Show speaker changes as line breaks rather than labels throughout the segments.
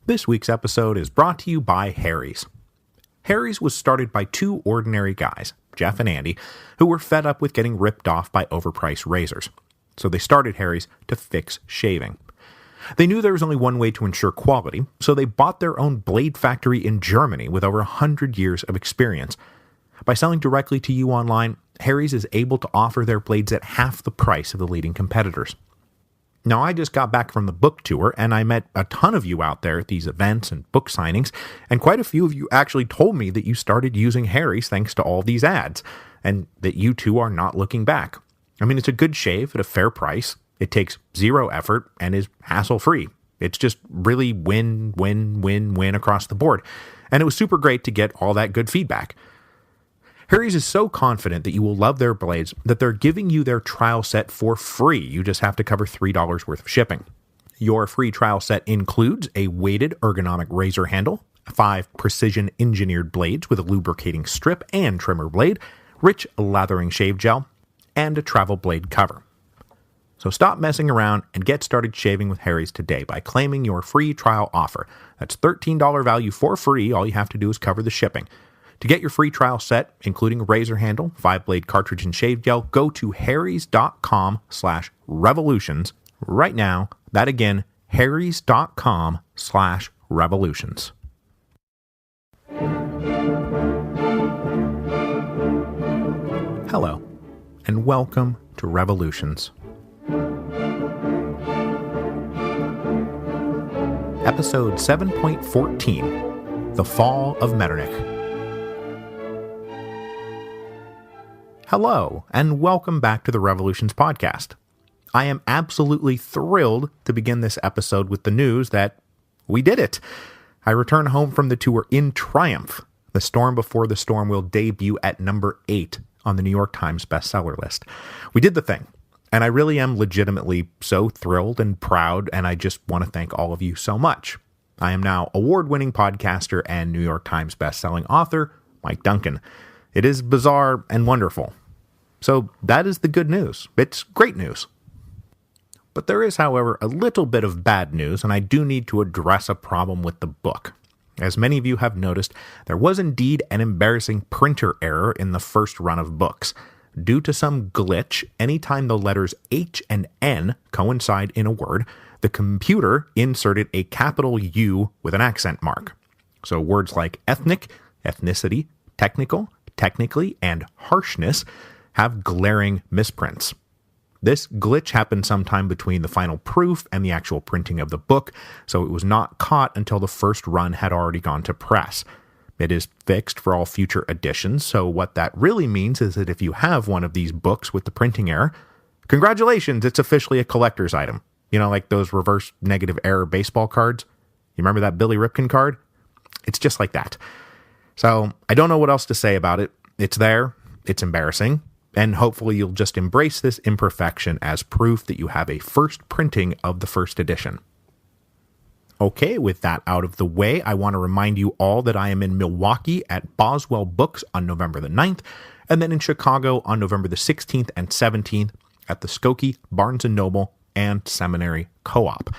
This week's episode is brought to you by Harry's. Harry's was started by two ordinary guys, Jeff and Andy, who were fed up with getting ripped off by overpriced razors. So they started Harry's to fix shaving. They knew there was only one way to ensure quality, so they bought their own blade factory in Germany with over 100 years of experience. By selling directly to you online, Harry's is able to offer their blades at half the price of the leading competitors. Now, I just got back from the book tour, and I met a ton of you out there at these events and book signings, and quite a few of you actually told me that you started using Harry's thanks to all these ads, and that you too are not looking back. I mean, it's a good shave at a fair price, it takes zero effort, and is hassle-free. It's just really win, win, win, win across the board, and it was super great to get all that good feedback. Harry's is so confident that you will love their blades that they're giving you their trial set for free. You just have to cover $3 worth of shipping. Your free trial set includes a weighted ergonomic razor handle, 5 precision engineered blades with a lubricating strip and trimmer blade, rich lathering shave gel, and a travel blade cover. So stop messing around and get started shaving with Harry's today by claiming your free trial offer. That's $13 value for free. All you have to do is cover the shipping. To get your free trial set, including a razor handle, 5-blade cartridge, and shave gel, go to harrys.com/revolutions right now. That again, harrys.com/revolutions. Hello, and welcome to Revolutions. Episode 7.14, The Fall of Metternich. Hello, and welcome back to the Revolutions podcast. I am absolutely thrilled to begin this episode with the news that we did it. I return home from the tour in triumph. The Storm Before the Storm will debut at number 8 on the New York Times bestseller list. We did the thing, and I really am legitimately so thrilled and proud, and I just want to thank all of you so much. I am now award-winning podcaster and New York Times bestselling author, Mike Duncan. It is bizarre and wonderful. So that is the good news. It's great news. But there is, however, a little bit of bad news, and I do need to address a problem with the book. As many of you have noticed, there was indeed an embarrassing printer error in the first run of books. Due to some glitch, anytime the letters H and N coincide in a word, the computer inserted a capital U with an accent mark. So words like ethnic, ethnicity, technical, technically, and harshness have glaring misprints. This glitch happened sometime between the final proof and the actual printing of the book, so it was not caught until the first run had already gone to press. It is fixed for all future editions, so what that really means is that if you have one of these books with the printing error, congratulations, it's officially a collector's item. You know, like those reverse negative error baseball cards? You remember that Billy Ripken card? It's just like that. So I don't know what else to say about it. It's there, it's embarrassing, and hopefully you'll just embrace this imperfection as proof that you have a first printing of the first edition. Okay, with that out of the way, I want to remind you all that I am in Milwaukee at Boswell Books on November the 9th, and then in Chicago on November the 16th and 17th at the Skokie, Barnes & Noble, and Seminary Co-op.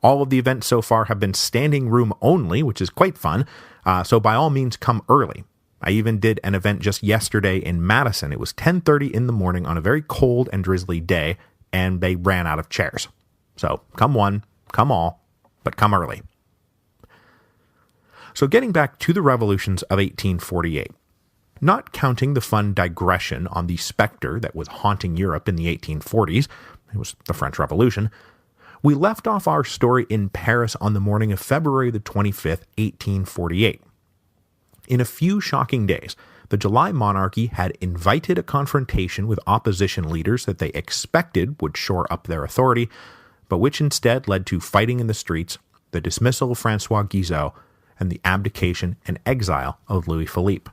All of the events so far have been standing room only, which is quite fun, so by all means come early. I even did an event just yesterday in Madison. It was 10:30 in the morning on a very cold and drizzly day, and they ran out of chairs. So come one, come all, but come early. So getting back to the revolutions of 1848, not counting the fun digression on the specter that was haunting Europe in the 1840s, it was the French Revolution, we left off our story in Paris on the morning of February the 25th, 1848. In a few shocking days, the July monarchy had invited a confrontation with opposition leaders that they expected would shore up their authority, but which instead led to fighting in the streets, the dismissal of Francois Guizot, and the abdication and exile of Louis Philippe.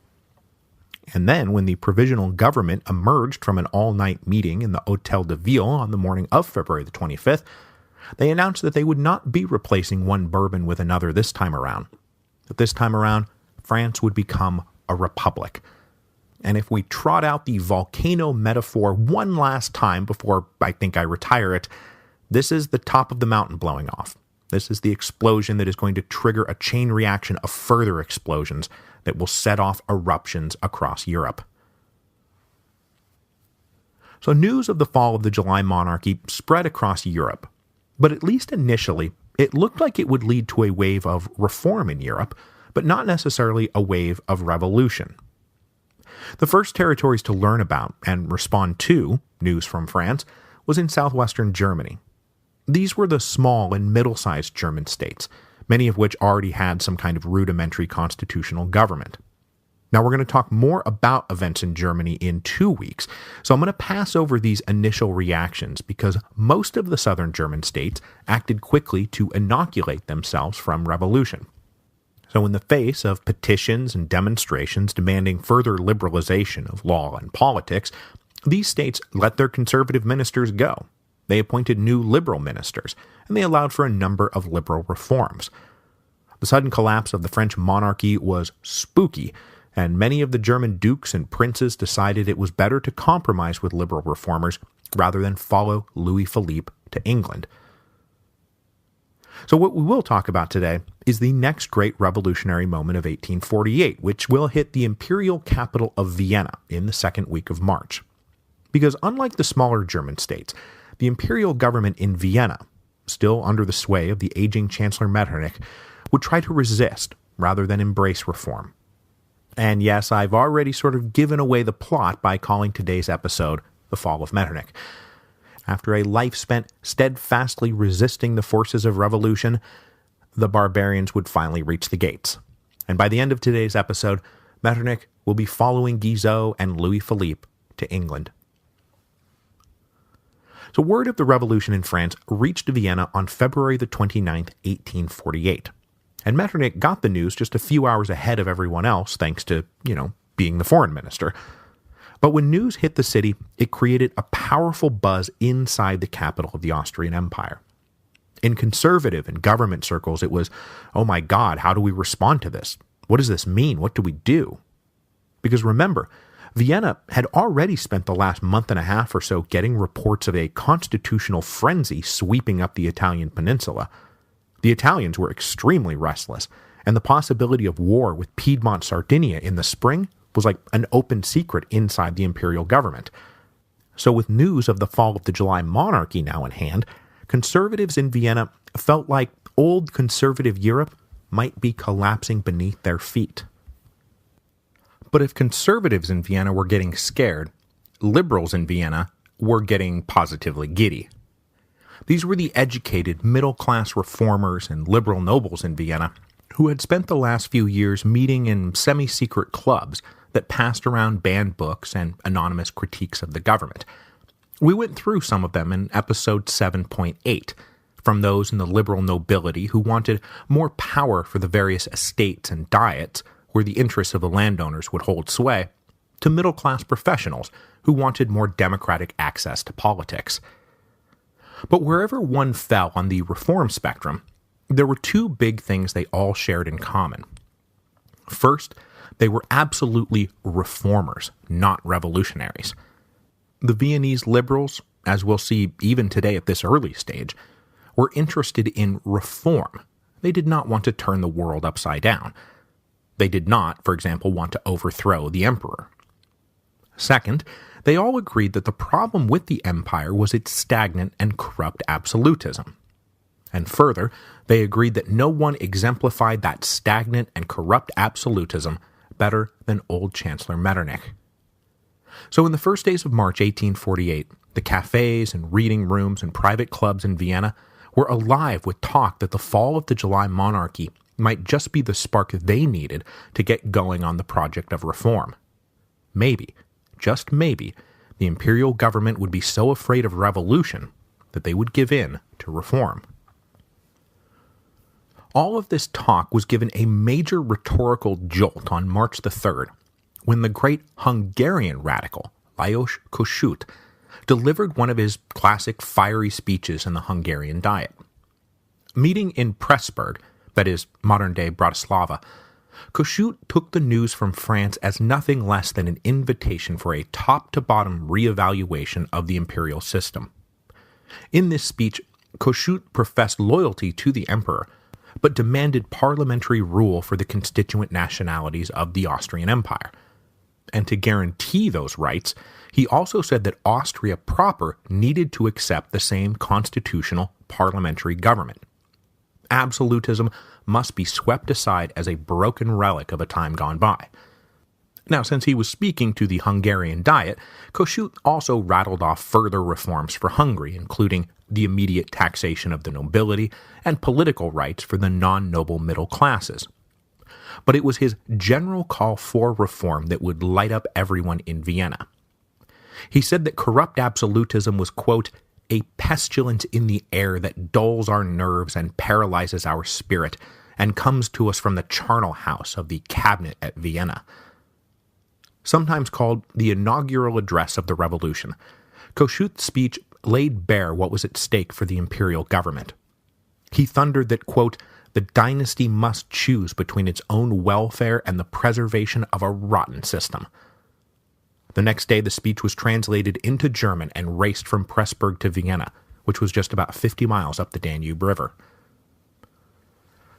And then, when the provisional government emerged from an all-night meeting in the Hôtel de Ville on the morning of February the 25th, they announced that they would not be replacing one Bourbon with another this time around. That this time around, France would become a republic. And if we trot out the volcano metaphor one last time before I think I retire it, this is the top of the mountain blowing off. This is the explosion that is going to trigger a chain reaction of further explosions that will set off eruptions across Europe. So news of the fall of the July monarchy spread across Europe, but at least initially, it looked like it would lead to a wave of reform in Europe, but not necessarily a wave of revolution. The first territories to learn about and respond to news from France was in southwestern Germany. These were the small and middle-sized German states, many of which already had some kind of rudimentary constitutional government. Now we're going to talk more about events in Germany in 2 weeks, so I'm going to pass over these initial reactions because most of the southern German states acted quickly to inoculate themselves from revolution. So in the face of petitions and demonstrations demanding further liberalization of law and politics, these states let their conservative ministers go. They appointed new liberal ministers, and they allowed for a number of liberal reforms. The sudden collapse of the French monarchy was spooky, and many of the German dukes and princes decided it was better to compromise with liberal reformers rather than follow Louis Philippe to England. So what we will talk about today is the next great revolutionary moment of 1848, which will hit the imperial capital of Vienna in the second week of March. Because unlike the smaller German states, the imperial government in Vienna, still under the sway of the aging Chancellor Metternich, would try to resist rather than embrace reform. And yes, I've already sort of given away the plot by calling today's episode The Fall of Metternich. After a life spent steadfastly resisting the forces of revolution, the barbarians would finally reach the gates. And by the end of today's episode, Metternich will be following Guizot and Louis Philippe to England. So word of the revolution in France reached Vienna on February the 29th, 1848. And Metternich got the news just a few hours ahead of everyone else, thanks to, being the foreign minister. But when news hit the city, it created a powerful buzz inside the capital of the Austrian Empire. In conservative and government circles, it was, oh my God, how do we respond to this? What does this mean? What do we do? Because remember, Vienna had already spent the last month and a half or so getting reports of a constitutional frenzy sweeping up the Italian peninsula. The Italians were extremely restless, and the possibility of war with Piedmont Sardinia in the spring was like an open secret inside the imperial government. So with news of the fall of the July monarchy now in hand, conservatives in Vienna felt like old conservative Europe might be collapsing beneath their feet. But if conservatives in Vienna were getting scared, liberals in Vienna were getting positively giddy. These were the educated, middle-class reformers and liberal nobles in Vienna who had spent the last few years meeting in semi-secret clubs that passed around banned books and anonymous critiques of the government. We went through some of them in episode 7.8, from those in the liberal nobility who wanted more power for the various estates and diets where the interests of the landowners would hold sway, to middle-class professionals who wanted more democratic access to politics. But wherever one fell on the reform spectrum, there were two big things they all shared in common. First, they were absolutely reformers, not revolutionaries. The Viennese liberals, as we'll see even today at this early stage, were interested in reform. They did not want to turn the world upside down. They did not, for example, want to overthrow the emperor. Second, they all agreed that the problem with the empire was its stagnant and corrupt absolutism. And further, they agreed that no one exemplified that stagnant and corrupt absolutism better than old Chancellor Metternich. So in the first days of March 1848, the cafes and reading rooms and private clubs in Vienna were alive with talk that the fall of the July monarchy might just be the spark they needed to get going on the project of reform. Maybe, just maybe, the imperial government would be so afraid of revolution that they would give in to reform. All of this talk was given a major rhetorical jolt on March the 3rd, when the great Hungarian radical, Lajos Kossuth, delivered one of his classic fiery speeches in the Hungarian Diet. Meeting in Pressburg, that is, modern-day Bratislava, Kossuth took the news from France as nothing less than an invitation for a top-to-bottom reevaluation of the imperial system. In this speech, Kossuth professed loyalty to the emperor, but demanded parliamentary rule for the constituent nationalities of the Austrian Empire. And to guarantee those rights, he also said that Austria proper needed to accept the same constitutional parliamentary government. Absolutism must be swept aside as a broken relic of a time gone by. Now, since he was speaking to the Hungarian Diet, Kossuth also rattled off further reforms for Hungary, including the immediate taxation of the nobility and political rights for the non-noble middle classes. But it was his general call for reform that would light up everyone in Vienna. He said that corrupt absolutism was, quote, a pestilence in the air that dulls our nerves and paralyzes our spirit, and comes to us from the charnel house of the cabinet at Vienna. Sometimes called the inaugural address of the revolution, Kossuth's speech laid bare what was at stake for the imperial government. He thundered that, quote, the dynasty must choose between its own welfare and the preservation of a rotten system. The next day the speech was translated into German and raced from Pressburg to Vienna, which was just about 50 miles up the Danube River.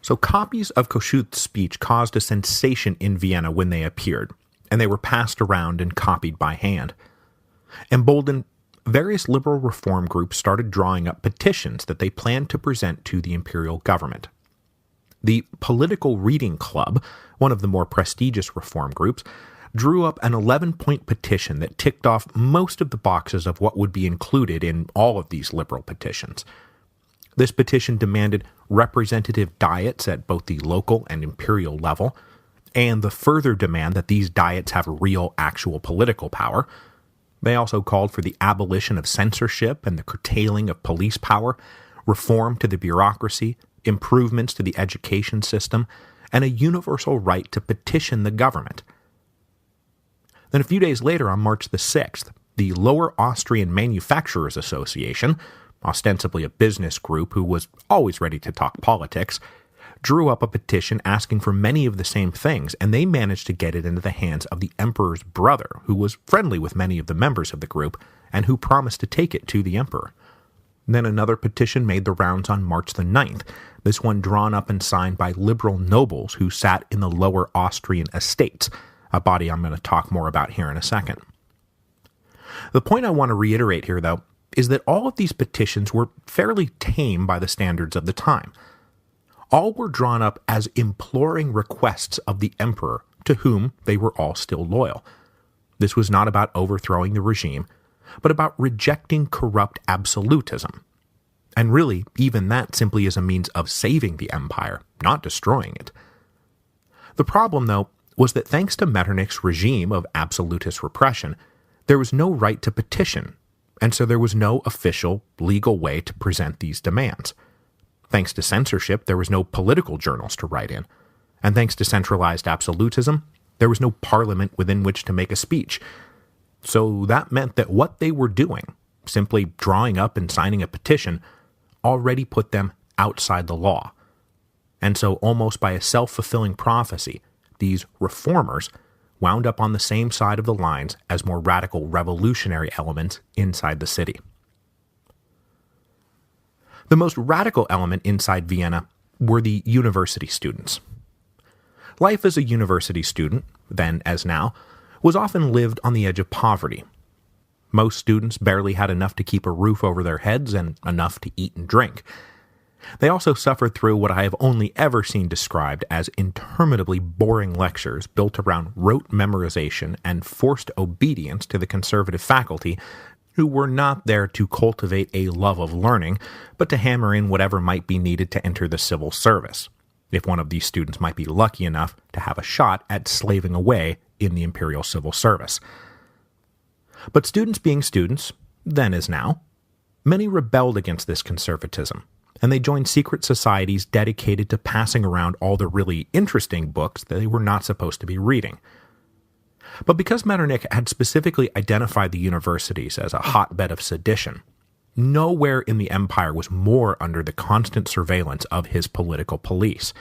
So copies of Kossuth's speech caused a sensation in Vienna when they appeared, and they were passed around and copied by hand. Emboldened, various liberal reform groups started drawing up petitions that they planned to present to the imperial government. The Political Reading Club, one of the more prestigious reform groups, drew up an 11-point petition that ticked off most of the boxes of what would be included in all of these liberal petitions. This petition demanded representative diets at both the local and imperial level, and the further demand that these diets have real, actual political power. They also called for the abolition of censorship and the curtailing of police power, reform to the bureaucracy, improvements to the education system, and a universal right to petition the government. Then a few days later, on March the 6th, the Lower Austrian Manufacturers Association, ostensibly a business group who was always ready to talk politics, drew up a petition asking for many of the same things, and they managed to get it into the hands of the emperor's brother, who was friendly with many of the members of the group, and who promised to take it to the emperor. Then another petition made the rounds on March the 9th, this one drawn up and signed by liberal nobles who sat in the Lower Austrian estates, a body I'm going to talk more about here in a second. The point I want to reiterate here, though, is that all of these petitions were fairly tame by the standards of the time. All were drawn up as imploring requests of the emperor, to whom they were all still loyal. This was not about overthrowing the regime, but about rejecting corrupt absolutism. And really, even that simply is a means of saving the empire, not destroying it. The problem, though, was that thanks to Metternich's regime of absolutist repression, there was no right to petition, and so there was no official, legal way to present these demands. Thanks to censorship, there was no political journals to write in, and thanks to centralized absolutism, there was no parliament within which to make a speech. So that meant that what they were doing, simply drawing up and signing a petition, already put them outside the law. And so almost by a self-fulfilling prophecy, these reformers wound up on the same side of the lines as more radical revolutionary elements inside the city. The most radical element inside Vienna were the university students. Life as a university student, then as now, was often lived on the edge of poverty. Most students barely had enough to keep a roof over their heads and enough to eat and drink. They also suffered through what I have only ever seen described as interminably boring lectures built around rote memorization and forced obedience to the conservative faculty, who were not there to cultivate a love of learning, but to hammer in whatever might be needed to enter the civil service, if one of these students might be lucky enough to have a shot at slaving away in the imperial civil service. But students being students, then as now, many rebelled against this conservatism, and they joined secret societies dedicated to passing around all the really interesting books that they were not supposed to be reading. But because Metternich had specifically identified the universities as a hotbed of sedition, nowhere in the empire was more under the constant surveillance of his political police.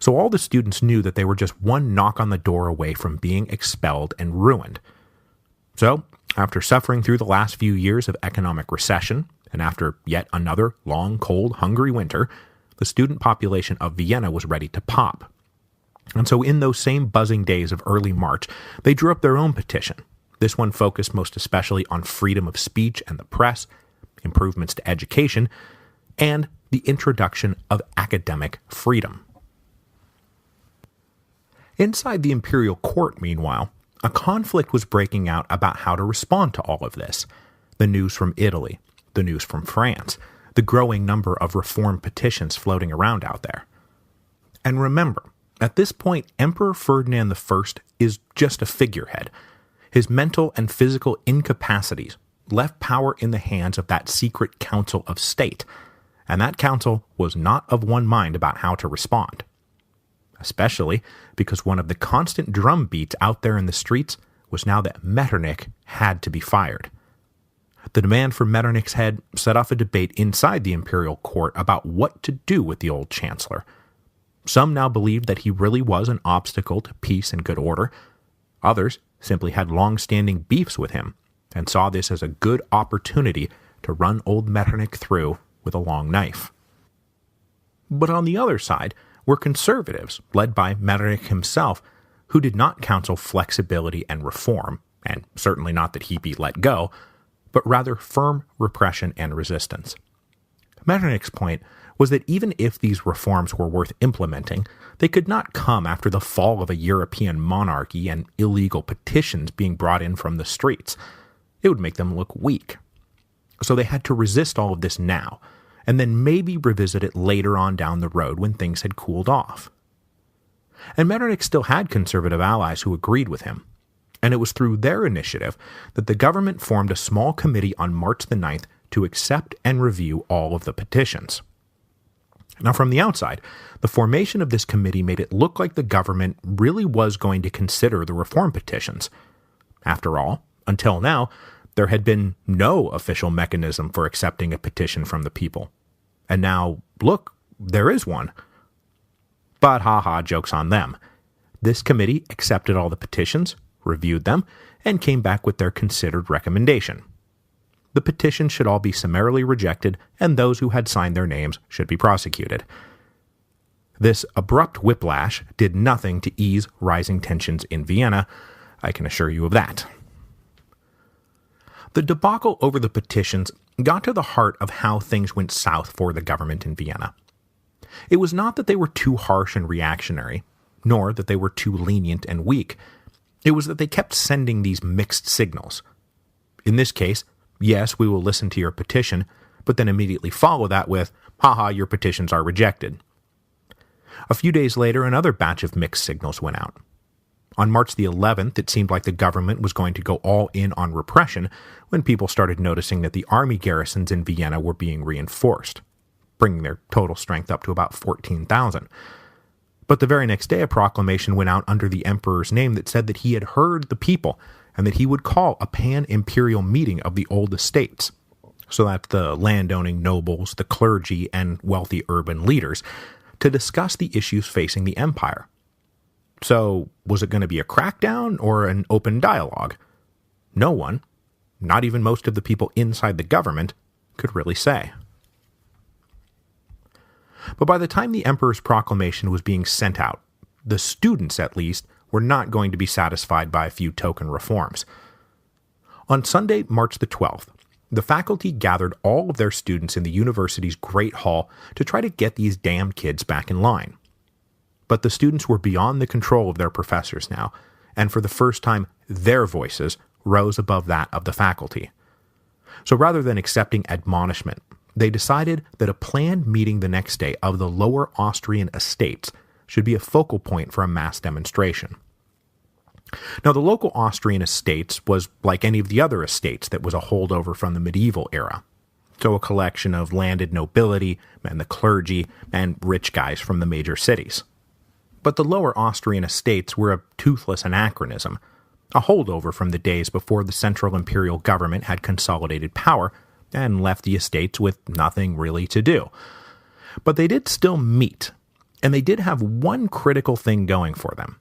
So all the students knew that they were just one knock on the door away from being expelled and ruined. So, after suffering through the last few years of economic recession and after yet another long, cold, hungry winter, the student population of Vienna was ready to pop. And so in those same buzzing days of early March, they drew up their own petition. This one focused most especially on freedom of speech and the press, improvements to education, and the introduction of academic freedom. Inside the Imperial Court, meanwhile, a conflict was breaking out about how to respond to all of this. The news from Italy, the news from France, the growing number of reform petitions floating around out there. And remember, at this point, Emperor Ferdinand I is just a figurehead. His mental and physical incapacities left power in the hands of that secret Council of State, and that council was not of one mind about how to respond. Especially because one of the constant drumbeats out there in the streets was now that Metternich had to be fired. The demand for Metternich's head set off a debate inside the Imperial Court about what to do with the old chancellor. Some now believed that he really was an obstacle to peace and good order. Others simply had long-standing beefs with him and saw this as a good opportunity to run old Metternich through with a long knife. But on the other side were conservatives, led by Metternich himself, who did not counsel flexibility and reform, and certainly not that he be let go, but rather firm repression and resistance. Metternich's point was that even if these reforms were worth implementing, they could not come after the fall of a European monarchy and illegal petitions being brought in from the streets. It would make them look weak. So they had to resist all of this now, and then maybe revisit it later on down the road when things had cooled off. And Metternich still had conservative allies who agreed with him, and it was through their initiative that the government formed a small committee on March the 9th to accept and review all of the petitions. Now, from the outside, the formation of this committee made it look like the government really was going to consider the reform petitions. After all, until now, there had been no official mechanism for accepting a petition from the people. And now, look, there is one. But joke's on them. This committee accepted all the petitions, reviewed them, and came back with their considered recommendation. The petitions should all be summarily rejected, and those who had signed their names should be prosecuted. This abrupt whiplash did nothing to ease rising tensions in Vienna, I can assure you of that. The debacle over the petitions got to the heart of how things went south for the government in Vienna. It was not that they were too harsh and reactionary, nor that they were too lenient and weak. It was that they kept sending these mixed signals. In this case, yes, we will listen to your petition, but then immediately follow that with, your petitions are rejected. A few days later, another batch of mixed signals went out. On March the 11th, it seemed like the government was going to go all in on repression when people started noticing that the army garrisons in Vienna were being reinforced, bringing their total strength up to about 14,000. But the very next day, a proclamation went out under the emperor's name that said that he had heard the people and that he would call a pan-imperial meeting of the old estates, so that's the landowning nobles, the clergy, and wealthy urban leaders, to discuss the issues facing the empire. So, was it going to be a crackdown or an open dialogue? No one, not even most of the people inside the government, could really say. But by the time the emperor's proclamation was being sent out, the students, at least, were not going to be satisfied by a few token reforms. On Sunday, March the 12th, the faculty gathered all of their students in the university's Great Hall to try to get these damn kids back in line. But the students were beyond the control of their professors now, and for the first time, their voices rose above that of the faculty. So rather than accepting admonishment, they decided that a planned meeting the next day of the lower Austrian estates should be a focal point for a mass demonstration. Now, the local Austrian estates was like any of the other estates that was a holdover from the medieval era, so a collection of landed nobility and the clergy and rich guys from the major cities. But the lower Austrian estates were a toothless anachronism, a holdover from the days before the central imperial government had consolidated power and left the estates with nothing really to do. But they did still meet, and they did have one critical thing going for them.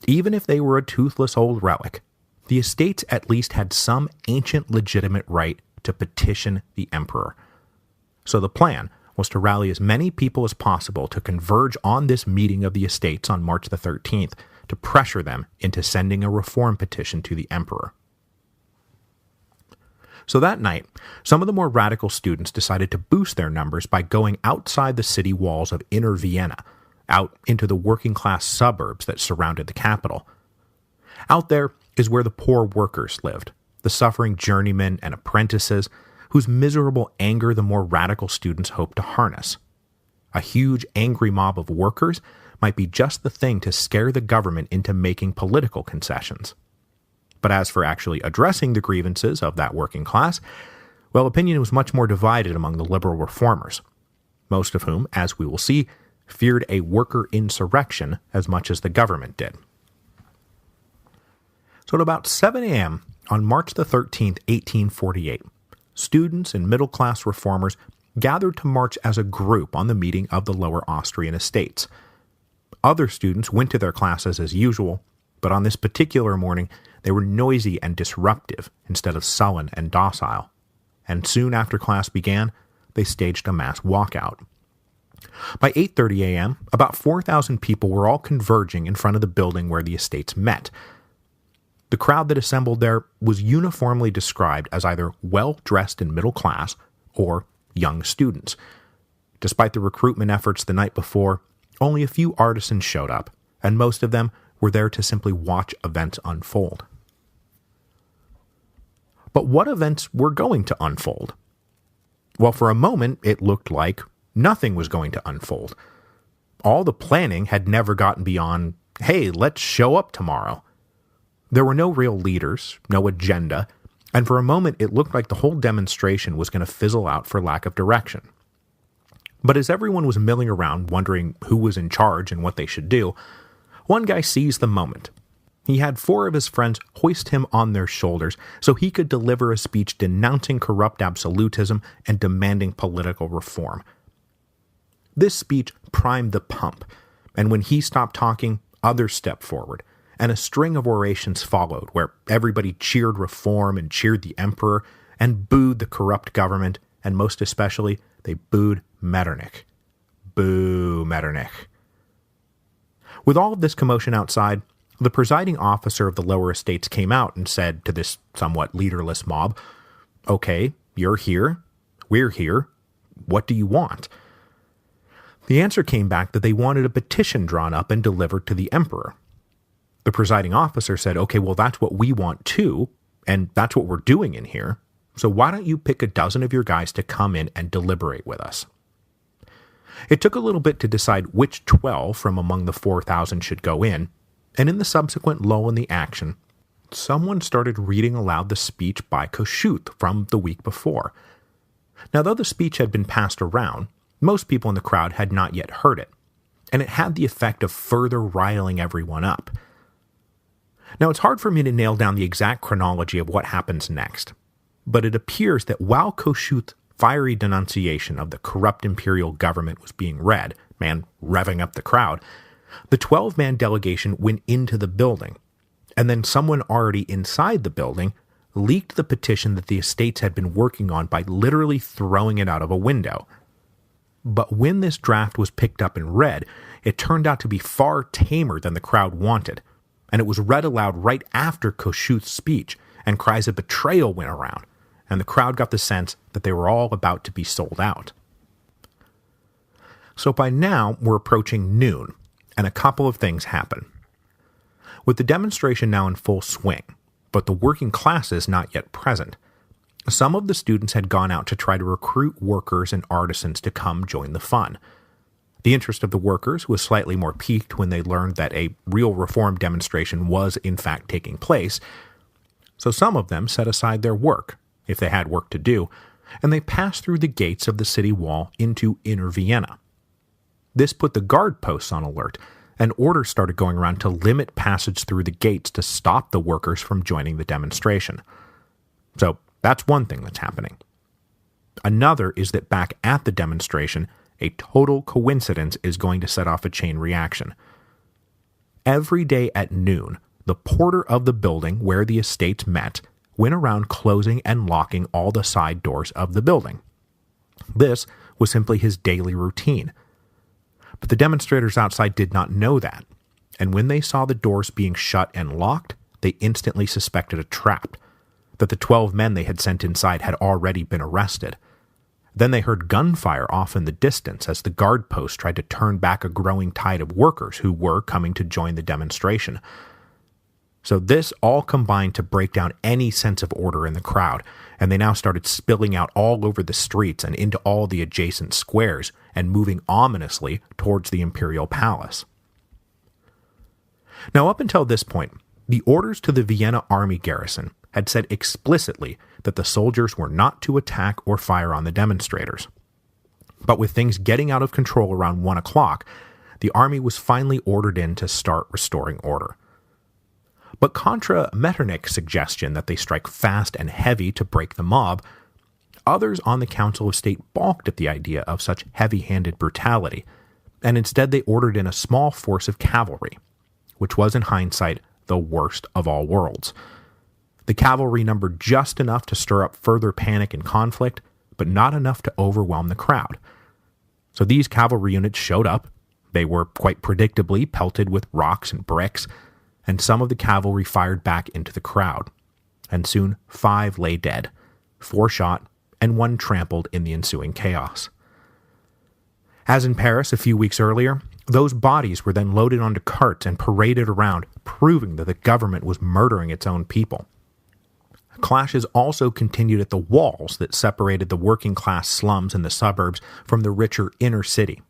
Even if they were a toothless old relic, the estates at least had some ancient legitimate right to petition the emperor. So the plan was to rally as many people as possible to converge on this meeting of the estates on March the 13th to pressure them into sending a reform petition to the emperor. So that night, some of the more radical students decided to boost their numbers by going outside the city walls of Inner Vienna, out into the working-class suburbs that surrounded the capital. Out there is where the poor workers lived, the suffering journeymen and apprentices, whose miserable anger the more radical students hoped to harness. A huge angry mob of workers might be just the thing to scare the government into making political concessions. But as for actually addressing the grievances of that working class, well, opinion was much more divided among the liberal reformers, most of whom, as we will see, feared a worker insurrection as much as the government did. So at about 7 a.m. on March the 13th, 1848, students and middle-class reformers gathered to march as a group on the meeting of the Lower Austrian estates. Other students went to their classes as usual, but on this particular morning, they were noisy and disruptive instead of sullen and docile, and soon after class began, they staged a mass walkout. By 8:30 a.m., about 4,000 people were all converging in front of the building where the estates met. The crowd that assembled there was uniformly described as either well-dressed and middle class or young students. Despite the recruitment efforts the night before, only a few artisans showed up, and most of them were there to simply watch events unfold. But what events were going to unfold? Well, for a moment, it looked like nothing was going to unfold. All the planning had never gotten beyond, hey, let's show up tomorrow. There were no real leaders, no agenda, and for a moment it looked like the whole demonstration was going to fizzle out for lack of direction. But as everyone was milling around wondering who was in charge and what they should do, one guy seized the moment. He had 4 of his friends hoist him on their shoulders so he could deliver a speech denouncing corrupt absolutism and demanding political reform. This speech primed the pump, and when he stopped talking, others stepped forward, and a string of orations followed where everybody cheered reform and cheered the emperor and booed the corrupt government, and most especially, they booed Metternich. Boo Metternich. With all of this commotion outside, the presiding officer of the lower estates came out and said to this somewhat leaderless mob, "Okay, you're here, we're here, what do you want?" The answer came back that they wanted a petition drawn up and delivered to the emperor. The presiding officer said, "Okay, well that's what we want too, and that's what we're doing in here, so why don't you pick a dozen of your guys to come in and deliberate with us?" It took a little bit to decide which 12 from among the 4,000 should go in, and in the subsequent lull in the action, someone started reading aloud the speech by Kossuth from the week before. Now, though the speech had been passed around, most people in the crowd had not yet heard it, and it had the effect of further riling everyone up. Now, it's hard for me to nail down the exact chronology of what happens next, but it appears that while Kossuth's fiery denunciation of the corrupt imperial government was being read, and revving up the crowd, the 12-man delegation went into the building, and then someone already inside the building leaked the petition that the estates had been working on by literally throwing it out of a window. But when this draft was picked up and read, it turned out to be far tamer than the crowd wanted, and it was read aloud right after Kossuth's speech, and cries of betrayal went around, and the crowd got the sense that they were all about to be sold out. So by now, we're approaching noon, and a couple of things happen. With the demonstration now in full swing, but the working classes not yet present, some of the students had gone out to try to recruit workers and artisans to come join the fun. The interest of the workers was slightly more piqued when they learned that a real reform demonstration was in fact taking place, so some of them set aside their work, if they had work to do, and they passed through the gates of the city wall into Inner Vienna. This put the guard posts on alert, and orders started going around to limit passage through the gates to stop the workers from joining the demonstration. So that's one thing that's happening. Another is that back at the demonstration, a total coincidence is going to set off a chain reaction. Every day at noon, the porter of the building where the estates met went around closing and locking all the side doors of the building. This was simply his daily routine. But the demonstrators outside did not know that, and when they saw the doors being shut and locked, they instantly suspected a trap, that the 12 men they had sent inside had already been arrested. Then they heard gunfire off in the distance as the guard post tried to turn back a growing tide of workers who were coming to join the demonstration. So this all combined to break down any sense of order in the crowd, and they now started spilling out all over the streets and into all the adjacent squares and moving ominously towards the Imperial Palace. Now, up until this point, the orders to the Vienna army garrison had said explicitly that the soldiers were not to attack or fire on the demonstrators. But with things getting out of control around 1 o'clock, the army was finally ordered in to start restoring order. But contra Metternich's suggestion that they strike fast and heavy to break the mob, others on the Council of State balked at the idea of such heavy-handed brutality, and instead they ordered in a small force of cavalry, which was in hindsight the worst of all worlds. The cavalry numbered just enough to stir up further panic and conflict, but not enough to overwhelm the crowd. So these cavalry units showed up. They were quite predictably pelted with rocks and bricks, and some of the cavalry fired back into the crowd. And soon 5 lay dead, 4 shot, and 1 trampled in the ensuing chaos. As in Paris a few weeks earlier, those bodies were then loaded onto carts and paraded around, proving that the government was murdering its own people. Clashes also continued at the walls that separated the working-class slums in the suburbs from the richer inner city,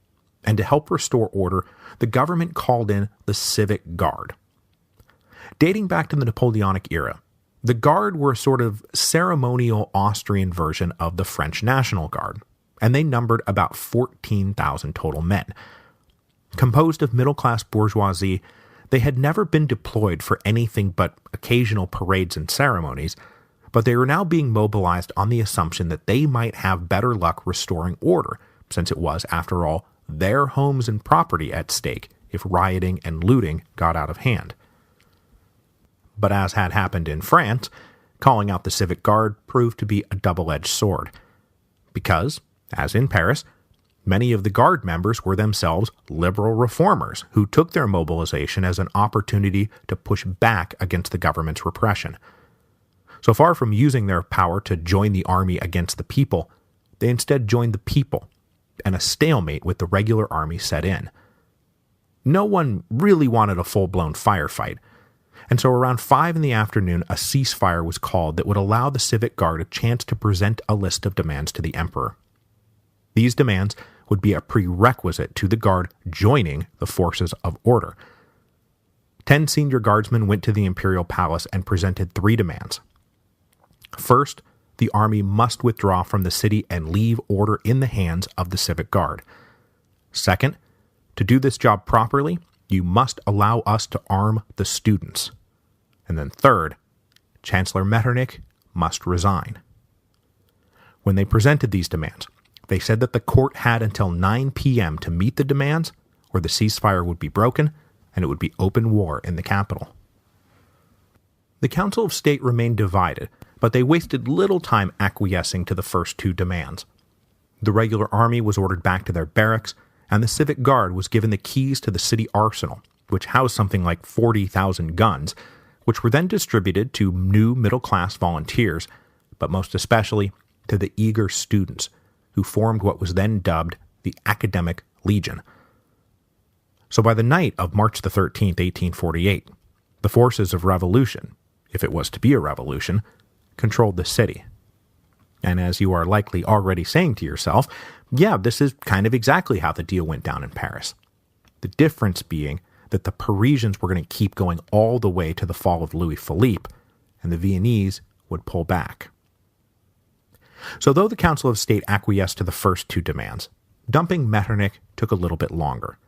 and to help restore order, the government called in the Civic Guard. Dating back to the Napoleonic era, the Guard were a sort of ceremonial Austrian version of the French National Guard, and they numbered about 14,000 total men. Composed of middle-class bourgeoisie, they had never been deployed for anything but occasional parades and ceremonies, but they were now being mobilized on the assumption that they might have better luck restoring order, since it was, after all, their homes and property at stake if rioting and looting got out of hand. But as had happened in France, calling out the Civic Guard proved to be a double-edged sword, because, as in Paris, many of the Guard members were themselves liberal reformers who took their mobilization as an opportunity to push back against the government's repression. So far from using their power to join the army against the people, they instead joined the people, and a stalemate with the regular army set in. No one really wanted a full-blown firefight, and so around 5 in the afternoon a ceasefire was called that would allow the Civic Guard a chance to present a list of demands to the emperor. These demands would be a prerequisite to the Guard joining the forces of order. 10 senior guardsmen went to the Imperial Palace and presented 3 demands. First, the army must withdraw from the city and leave order in the hands of the Civic Guard. Second, to do this job properly, you must allow us to arm the students. And then third, Chancellor Metternich must resign. When they presented these demands, they said that the court had until 9 p.m. to meet the demands, or the ceasefire would be broken, and it would be open war in the capital. The Council of State remained divided, but they wasted little time acquiescing to the first 2 demands. The regular army was ordered back to their barracks, and the Civic Guard was given the keys to the city arsenal, which housed something like 40,000 guns, which were then distributed to new middle-class volunteers, but most especially to the eager students, who formed what was then dubbed the Academic Legion. So by the night of March the 13th, 1848, the forces of revolution, if it was to be a revolution, controlled the city. And as you are likely already saying to yourself, yeah, this is kind of exactly how the deal went down in Paris. The difference being that the Parisians were going to keep going all the way to the fall of Louis Philippe, and the Viennese would pull back. So though the Council of State acquiesced to the first 2 demands, dumping Metternich took a little bit longer.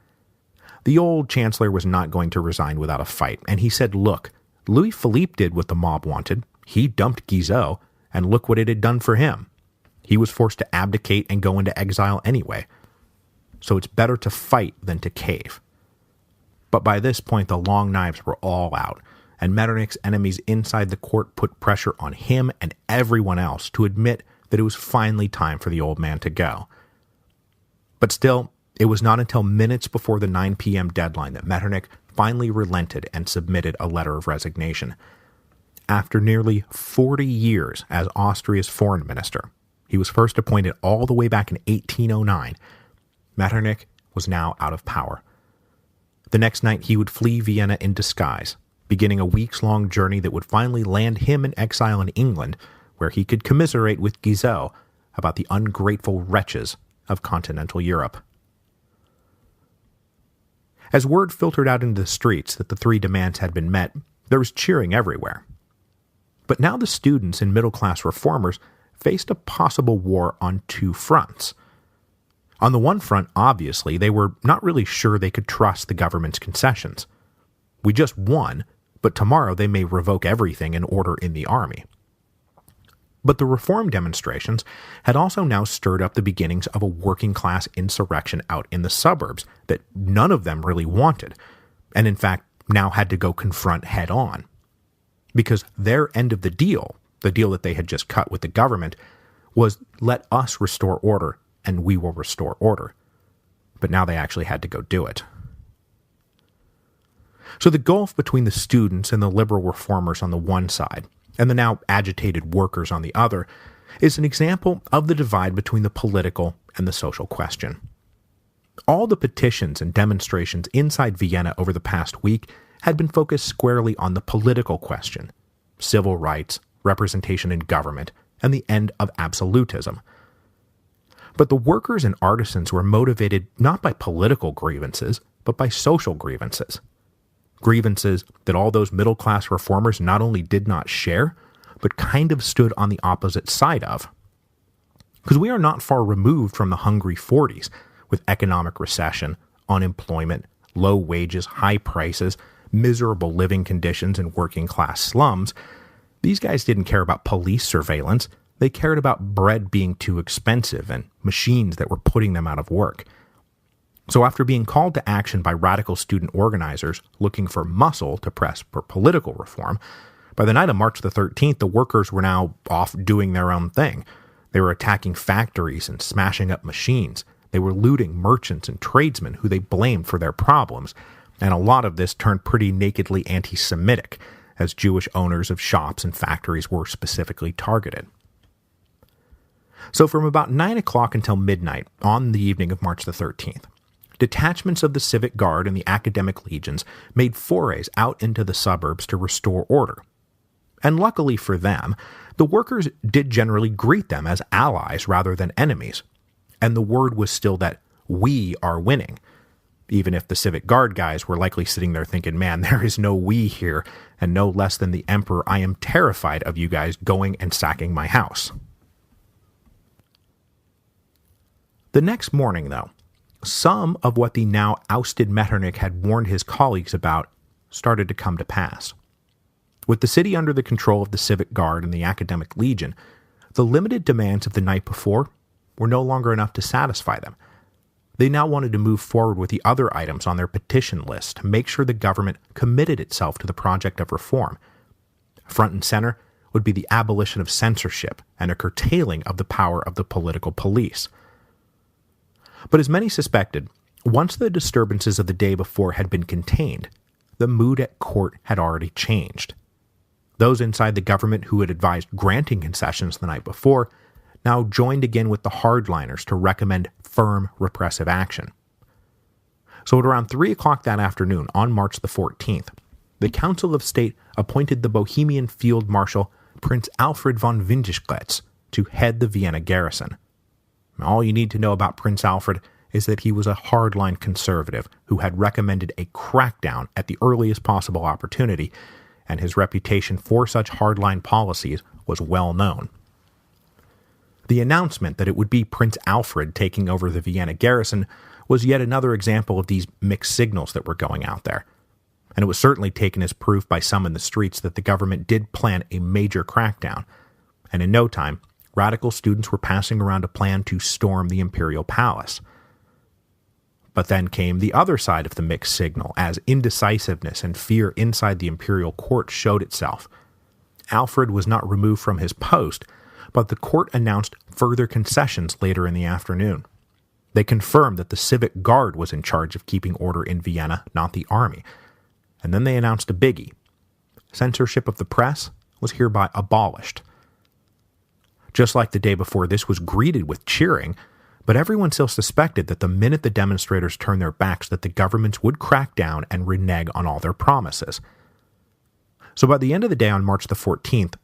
The old chancellor was not going to resign without a fight, and he said, look, Louis Philippe did what the mob wanted. He dumped Guizot, and look what it had done for him. He was forced to abdicate and go into exile anyway. So it's better to fight than to cave. But by this point, the long knives were all out, and Metternich's enemies inside the court put pressure on him and everyone else to admit that it was finally time for the old man to go. But still, it was not until minutes before the 9 p.m. deadline that Metternich finally relented and submitted a letter of resignation. After nearly 40 years as Austria's foreign minister, he was first appointed all the way back in 1809, Metternich was now out of power. The next night he would flee Vienna in disguise, beginning a weeks-long journey that would finally land him in exile in England, where he could commiserate with Guizot about the ungrateful wretches of continental Europe. As word filtered out into the streets that the three demands had been met, there was cheering everywhere. But now the students and middle-class reformers faced a possible war on two fronts. On the one front, obviously, they were not really sure they could trust the government's concessions. We just won, but tomorrow they may revoke everything in order in the army. But the reform demonstrations had also now stirred up the beginnings of a working-class insurrection out in the suburbs that none of them really wanted, and in fact now had to go confront head-on. Because their end of the deal that they had just cut with the government, was let us restore order, and we will restore order. But now they actually had to go do it. So the gulf between the students and the liberal reformers on the one side, and the now agitated workers on the other, is an example of the divide between the political and the social question. All the petitions and demonstrations inside Vienna over the past week had been focused squarely on the political question: civil rights, representation in government, and the end of absolutism. But the workers and artisans were motivated not by political grievances, but by social grievances. Grievances that all those middle-class reformers not only did not share, but kind of stood on the opposite side of. Because we are not far removed from the Hungry 40s, with economic recession, unemployment, low wages, high prices, miserable living conditions, and working-class slums. These guys didn't care about police surveillance. They cared about bread being too expensive and machines that were putting them out of work. So after being called to action by radical student organizers looking for muscle to press for political reform, by the night of March the 13th, the workers were now off doing their own thing. They were attacking factories and smashing up machines. They were looting merchants and tradesmen who they blamed for their problems, and a lot of this turned pretty nakedly anti-Semitic, as Jewish owners of shops and factories were specifically targeted. So from about 9 o'clock until midnight on the evening of March the 13th, detachments of the Civic Guard and the academic legions made forays out into the suburbs to restore order. And luckily for them, the workers did generally greet them as allies rather than enemies, and the word was still that we are winning, even if the Civic Guard guys were likely sitting there thinking, man, there is no we here, and no less than the Emperor, I am terrified of you guys going and sacking my house. The next morning, though, some of what the now ousted Metternich had warned his colleagues about started to come to pass. With the city under the control of the Civic Guard and the Academic Legion, the limited demands of the night before were no longer enough to satisfy them. They now wanted to move forward with the other items on their petition list to make sure the government committed itself to the project of reform. Front and center would be the abolition of censorship and a curtailing of the power of the political police. But as many suspected, once the disturbances of the day before had been contained, the mood at court had already changed. Those inside the government who had advised granting concessions the night before now joined again with the hardliners to recommend firm repressive action. So at around 3 o'clock that afternoon, on March the 14th, the Council of State appointed the Bohemian Field Marshal Prince Alfred von Windischgrätz to head the Vienna garrison. All you need to know about Prince Alfred is that he was a hardline conservative who had recommended a crackdown at the earliest possible opportunity, and his reputation for such hardline policies was well known. The announcement that it would be Prince Alfred taking over the Vienna garrison was yet another example of these mixed signals that were going out there, and it was certainly taken as proof by some in the streets that the government did plan a major crackdown, and in no time, radical students were passing around a plan to storm the Imperial Palace. But then came the other side of the mixed signal, as indecisiveness and fear inside the Imperial Court showed itself. Alfred was not removed from his post, but the court announced further concessions later in the afternoon. They confirmed that the civic guard was in charge of keeping order in Vienna, not the army. And then they announced a biggie. Censorship of the press was hereby abolished. Just like the day before, this was greeted with cheering, but everyone still suspected that the minute the demonstrators turned their backs that the governments would crack down and renege on all their promises. So by the end of the day on March the 14th,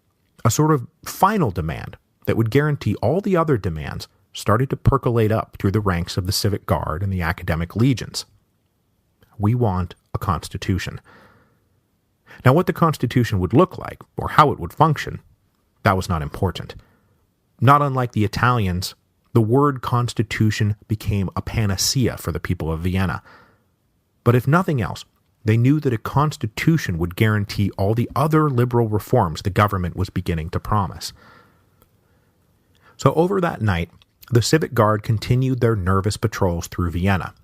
a sort of final demand that would guarantee all the other demands started to percolate up through the ranks of the civic guard and the academic legions. We want a constitution. Now, what the constitution would look like, or how it would function, that was not important. Not unlike the Italians, the word constitution became a panacea for the people of Vienna. But if nothing else, they knew that a constitution would guarantee all the other liberal reforms the government was beginning to promise. So over that night, the civic guard continued their nervous patrols through Vienna.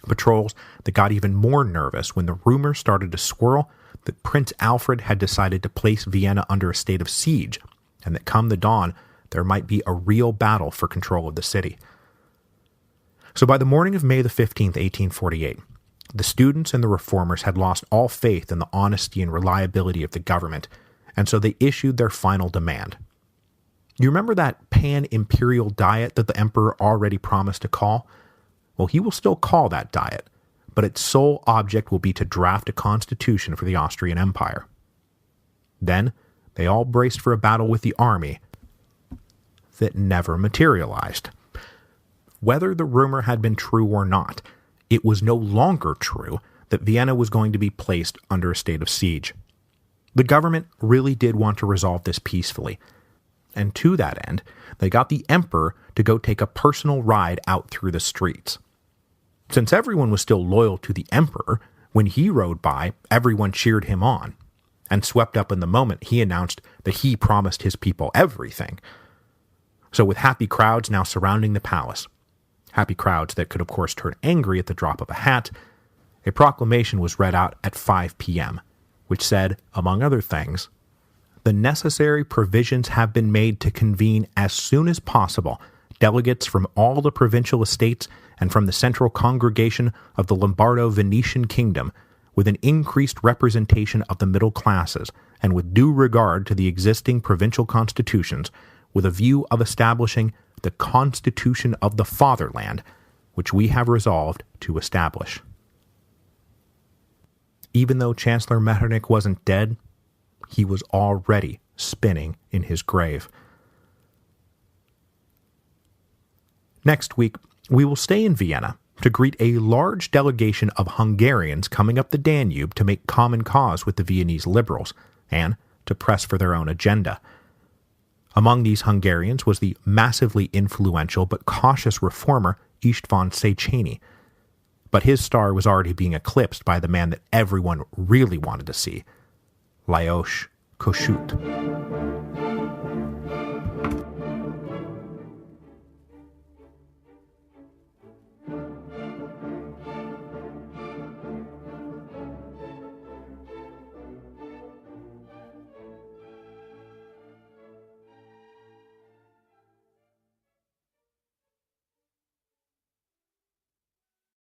Patrols that got even more nervous when the rumor started to swirl that Prince Alfred had decided to place Vienna under a state of siege, and that come the dawn, there might be a real battle for control of the city. So by the morning of May the 15th, 1848, the students and the reformers had lost all faith in the honesty and reliability of the government, and so they issued their final demand. You remember that Imperial Diet that the emperor already promised to call? Well, he will still call that diet, but its sole object will be to draft a constitution for the Austrian Empire. Then, they all braced for a battle with the army that never materialized. Whether the rumor had been true or not, it was no longer true that Vienna was going to be placed under a state of siege. The government really did want to resolve this peacefully, and to that end, they got the emperor to go take a personal ride out through the streets. Since everyone was still loyal to the emperor, when he rode by, everyone cheered him on, and swept up in the moment, he announced that he promised his people everything. So with happy crowds now surrounding the palace, happy crowds that could of course turn angry at the drop of a hat, a proclamation was read out at 5 p.m., which said, among other things, "The necessary provisions have been made to convene as soon as possible delegates from all the provincial estates and from the central congregation of the Lombardo-Venetian kingdom, with an increased representation of the middle classes, and with due regard to the existing provincial constitutions, with a view of establishing the Constitution of the Fatherland, which we have resolved to establish." Even though Chancellor Metternich wasn't dead, he was already spinning in his grave. Next week, we will stay in Vienna to greet a large delegation of Hungarians coming up the Danube to make common cause with the Viennese liberals, and to press for their own agenda. Among these Hungarians was the massively influential but cautious reformer István Széchenyi, but his star was already being eclipsed by the man that everyone really wanted to see, Lajos Kossuth.